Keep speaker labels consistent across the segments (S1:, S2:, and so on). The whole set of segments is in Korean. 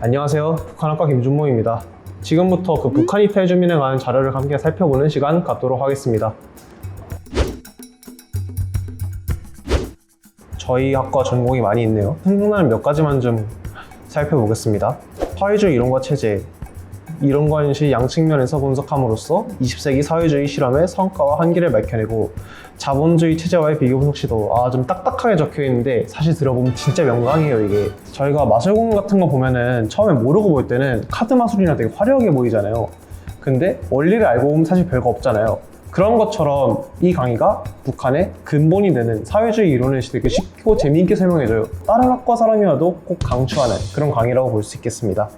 S1: 안녕하세요. 북한학과 김준모입니다. 지금부터 그 북한 이탈 주민에 관한 자료를 함께 살펴보는 시간 갖도록 하겠습니다. 저희 학과 전공이 많이 있네요. 생각나는 몇 가지만 좀 살펴보겠습니다. 사회주의 이론과 체제, 이론과 현실 양측면에서 분석함으로써 20세기 사회주의 실험의 성과와 한계를 밝혀내고, 자본주의 체제와의 비교 분석 시도. 좀 딱딱하게 적혀 있는데 사실 들어보면 진짜 명강이에요. 이게 저희가 마술공 같은 거 보면은 처음에 모르고 볼 때는 카드 마술이나 되게 화려하게 보이잖아요. 근데 원리를 알고 보면 사실 별거 없잖아요. 그런 것처럼 이 강의가 북한의 근본이 되는 사회주의 이론을 되게 쉽고 재미있게 설명해줘요. 다른 학과 사람이라도 꼭 강추하는 그런 강의라고 볼 수 있겠습니다.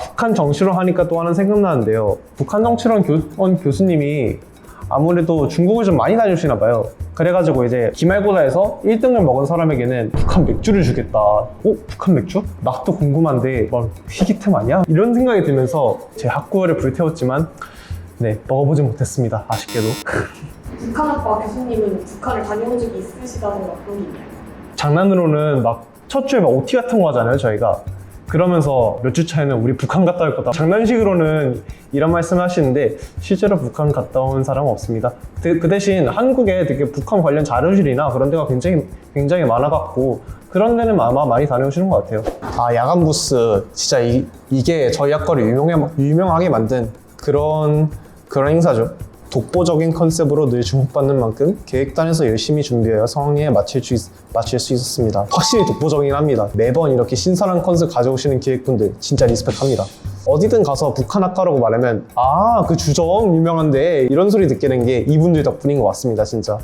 S1: 북한 정치론 하니까 또 하나 생각나는데요. 북한 정치론 교수님이 아무래도 중국을 좀 많이 다녀오시나 봐요. 그래가지고 이제 기말고사에서 1등을 먹은 사람에게는 북한 맥주를 주겠다. 북한 맥주? 나도 궁금한데 막 희귀템 아니야? 이런 생각이 들면서 제 학구열을 불태웠지만 먹어보지 못했습니다. 아쉽게도.
S2: 북한학과 교수님은 북한을 다녀온 적이 있으시다던가 그런 게 있나요?
S1: 장난으로는 첫 주에 OT 같은 거 하잖아요, 저희가. 그러면서 몇 주 차에는 우리 북한 갔다 올 거다. 장난식으로는 이런 말씀을 하시는데 실제로 북한 갔다 온 사람은 없습니다. 그 대신 한국에 되게 북한 관련 자료실이나 그런 데가 굉장히 많아갖고 그런 데는 아마 많이 다녀오시는 것 같아요. 야간 부스. 진짜 이게 저희 학과를 유명하게 만든 그런 행사죠. 독보적인 컨셉으로 늘 주목받는 만큼 계획단에서 열심히 준비하여 성황리에 마칠 수 있었습니다. 확실히 독보적이긴 합니다. 매번 이렇게 신선한 컨셉 가져오시는 기획분들 진짜 리스펙합니다. 어디든 가서 북한 학과라고 말하면 그 주점 유명한데 이런 소리 듣게 된 게 이분들 덕분인 것 같습니다. 진짜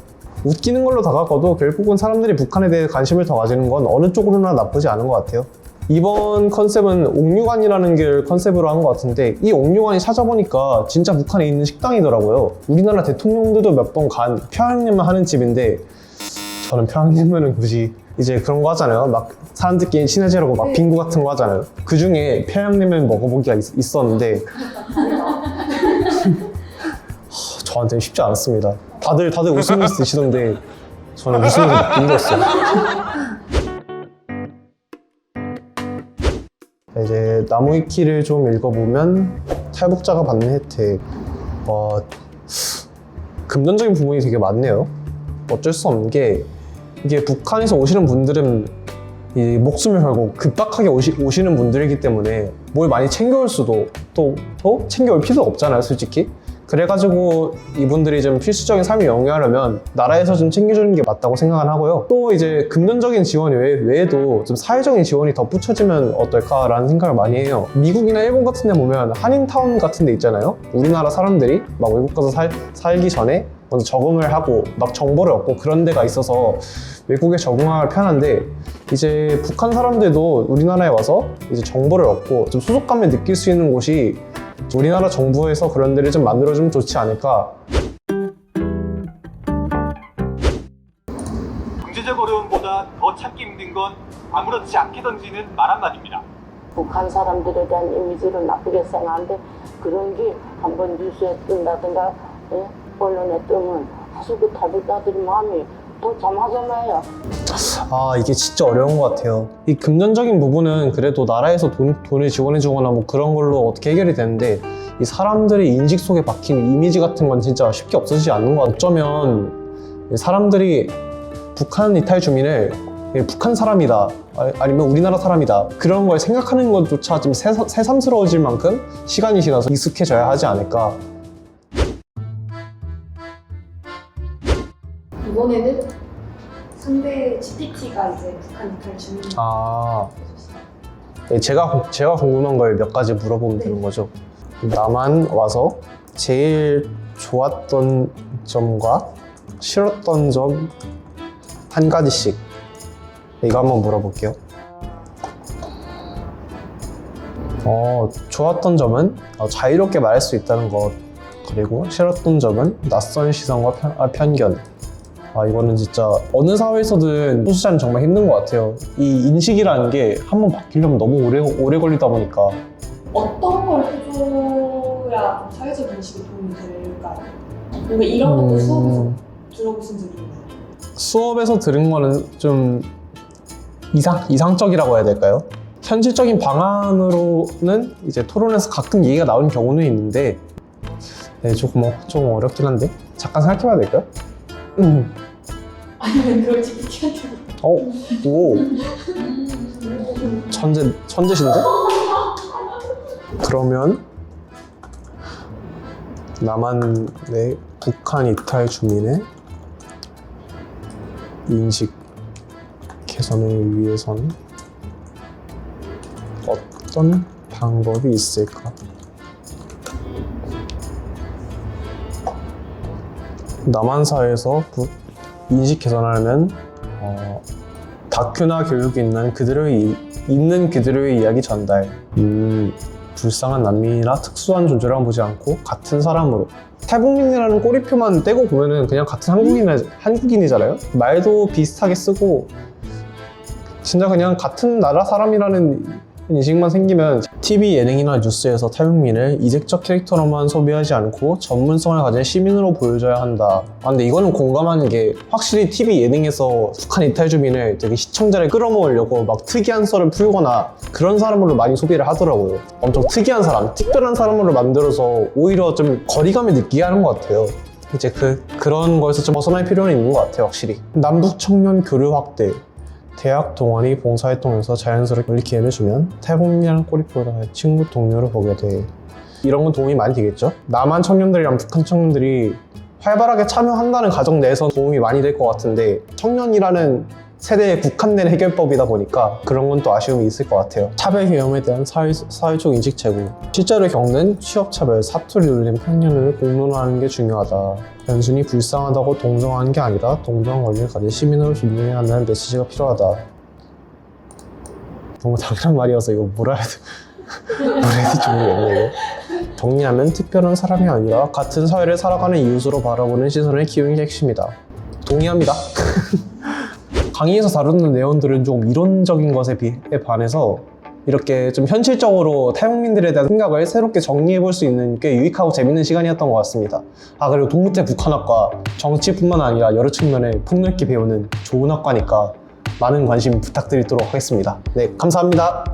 S1: 웃기는 걸로 다가가도 결국은 사람들이 북한에 대해 관심을 더 가지는 건 어느 쪽으로나 나쁘지 않은 것 같아요. 이번 컨셉은 옥류관이라는 게 컨셉으로 한 것 같은데, 이 옥류관이 찾아보니까 진짜 북한에 있는 식당이더라고요. 우리나라 대통령들도 몇 번 간 평양냉면 하는 집인데, 저는 평양냉면은 굳이 이제 그런 거 하잖아요. 막 사람들끼리 친해지려고 막 빙고 같은 거 하잖아요. 그 중에 평양냉면 먹어보기가 있었는데 저한테는 쉽지 않았습니다. 다들 웃으면서 드시던데 저는 웃으면서 먹기 힘들었어요. 이제 나무위키를 좀 읽어보면 탈북자가 받는 혜택, 금전적인 부분이 되게 많네요. 어쩔 수 없는 게 이게 북한에서 오시는 분들은 이 목숨을 걸고 급박하게 오시는 분들이기 때문에 뭘 많이 챙겨올 수도 또 챙겨올 필요가 없잖아요, 솔직히. 그래가지고 이분들이 좀 필수적인 삶을 영위하려면 나라에서 좀 챙겨주는 게 맞다고 생각을 하고요. 또 이제 금전적인 지원 외에도 좀 사회적인 지원이 덧붙여지면 어떨까라는 생각을 많이 해요. 미국이나 일본 같은 데 보면 한인타운 같은 데 있잖아요. 우리나라 사람들이 막 외국 가서 살기 전에 먼저 적응을 하고 막 정보를 얻고 그런 데가 있어서 외국에 적응하기 편한데, 이제 북한 사람들도 우리나라에 와서 이제 정보를 얻고 좀 소속감을 느낄 수 있는 곳이 우리나라 정부에서 그런 데를 좀 만들어주면 좋지 않을까.
S3: 경제적 어려움보다 더 찾기 힘든 건 아무렇지 않게 던지는 말 한마디입니다.
S4: 북한 사람들에 대한 이미지를 나쁘게 생각하는데, 그런 게 한번 뉴스에 뜬다든가 언론에 뜨면 사실 그 탈북자들이 마음이 더 조마조마해요.
S1: 이게 진짜 어려운 것 같아요. 이 금전적인 부분은 그래도 나라에서 돈을 지원해주거나 뭐 그런 걸로 어떻게 해결이 되는데, 이 사람들의 인식 속에 박힌 이미지 같은 건 진짜 쉽게 없어지지 않는 것 같아요. 어쩌면 사람들이 북한 이탈 주민을 북한 사람이다, 아니면 우리나라 사람이다, 그런 걸 생각하는 것조차 좀 새삼스러워질 만큼 시간이 지나서 익숙해져야 하지 않을까.
S2: 이번에는 상대 GPT가 이제 북한 이탈 주민.
S1: 제가 궁금한 걸 몇 가지 물어보면 되는 거죠. 나만 와서 제일 좋았던 점과 싫었던 점 한 가지씩 이거 한번 물어볼게요. 좋았던 점은 자유롭게 말할 수 있다는 것, 그리고 싫었던 점은 낯선 시선과 편견. 이거는 진짜 어느 사회에서든 소수자는 정말 힘든 것 같아요. 이 인식이라는 게 한번 바뀌려면 너무 오래 걸리다 보니까.
S2: 어떤 걸 해줘야 사회적 인식이 도움이 될까요? 뭔가 이런 것도 수업에서 들어보신 적이 있나요?
S1: 수업에서 들은 거는 좀 이상적이라고 해야 될까요? 현실적인 방안으로는 이제 토론에서 가끔 얘기가 나오는 경우는 있는데 네, 조금 어렵긴 한데 잠깐 생각해봐야 될까요?
S2: 아니면 그걸 GPT한테
S1: 오 천재신데? 그러면 남한의 북한 이탈 주민의 인식 개선을 위해서는 어떤 방법이 있을까? 남한 사회에서 인식 개선하려면 다큐나 교육이 있는 그들의 이야기 전달. 불쌍한 난민이나 특수한 존재라고 보지 않고 같은 사람으로. 탈북민이라는 꼬리표만 떼고 보면은 그냥 같은 한국인이잖아요. 말도 비슷하게 쓰고 진짜 그냥 같은 나라 사람이라는 인식만 생기면 TV 예능이나 뉴스에서 탈북민을 이색적 캐릭터로만 소비하지 않고 전문성을 가진 시민으로 보여줘야 한다. 근데 이거는 공감하는 게 확실히 TV 예능에서 북한 이탈 주민을 되게 시청자를 끌어모으려고 막 특이한 썰을 풀거나 그런 사람으로 많이 소비를 하더라고요. 엄청 특이한 사람, 특별한 사람으로 만들어서 오히려 좀 거리감을 느끼게 하는 것 같아요. 이제 그런 거에서 좀 벗어날 필요는 있는 것 같아요, 확실히. 남북 청년 교류 확대. 대학 동아리 봉사활동에서 자연스럽게 열릴 기회를 주면 탈북민이라는 꼬리표보다 친구 동료로 보게 돼. 이런 건 도움이 많이 되겠죠? 남한 청년들이랑 북한 청년들이 활발하게 참여한다는 가정 내에서 도움이 많이 될 것 같은데 청년이라는 세대의 국한된 해결법이다 보니까 그런 건 또 아쉬움이 있을 것 같아요. 차별 위험에 대한 사회적 인식 제고. 실제로 겪는 취업차별, 사투리 울림, 편견을 공론화하는 게 중요하다. 단순히 불쌍하다고 동정하는 게 아니라 동정한 권리를 가진 시민으로 존중해야 한다는 메시지가 필요하다. 너무 당연한 말이어서 이거 뭐라 해야 될지 모르겠네요. 정리하면 특별한 사람이 아니라 같은 사회를 살아가는 이웃으로 바라보는 시선을 키우는 게 핵심이다. 동의합니다. 강의에서 다루는 내용들은 좀 이론적인 것에 반해서 이렇게 좀 현실적으로 탈북민들에 대한 생각을 새롭게 정리해 볼 수 있는 꽤 유익하고 재밌는 시간이었던 것 같습니다. 그리고 동국대 북한학과 정치뿐만 아니라 여러 측면에 폭넓게 배우는 좋은 학과니까 많은 관심 부탁드리도록 하겠습니다. 네, 감사합니다.